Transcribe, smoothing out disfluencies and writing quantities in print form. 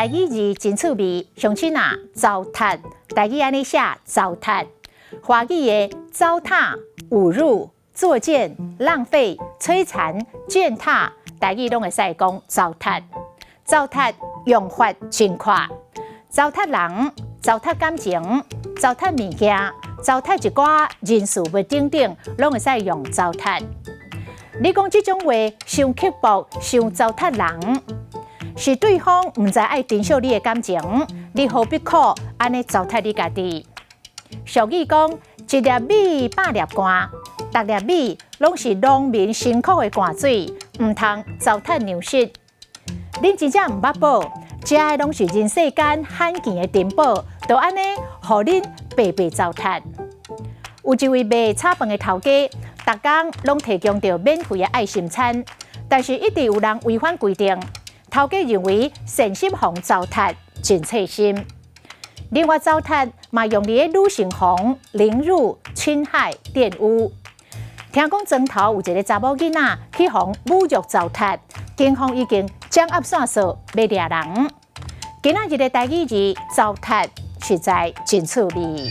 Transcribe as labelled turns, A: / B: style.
A: 台语字真趣味，乡亲啊，糟蹋，台语安尼写糟蹋。华语的糟蹋、侮辱、作践、浪费、摧残、践踏，台语拢会使讲糟蹋。糟蹋用法真快，糟蹋人、糟蹋感情、糟蹋物件、糟蹋一寡人事物等等，拢会使用糟蹋。你讲这种话伤刻薄、伤糟蹋人，是对方唔知爱珍惜你的感情，你何必苦安尼糟蹋你家己？俗语讲，一粒米百粒汗，逐粒米拢是农民辛苦的汗水，唔通糟蹋粮食。恁真正唔捌宝，食的拢是人世间罕见的珍宝，就安尼，互恁白白糟蹋。有一位卖炒饭的头家，逐工拢提供着免费的爱心餐，但是一直有人违反规定。头家认为善心防糟蹋，真切心。另外，糟蹋嘛用伫女性防凌辱、侵害、玷污。听讲庄头有一个查某囡仔去防侮辱糟蹋，警方已经掌握线索要抓人。今仔日的台语字糟蹋实在真趣味。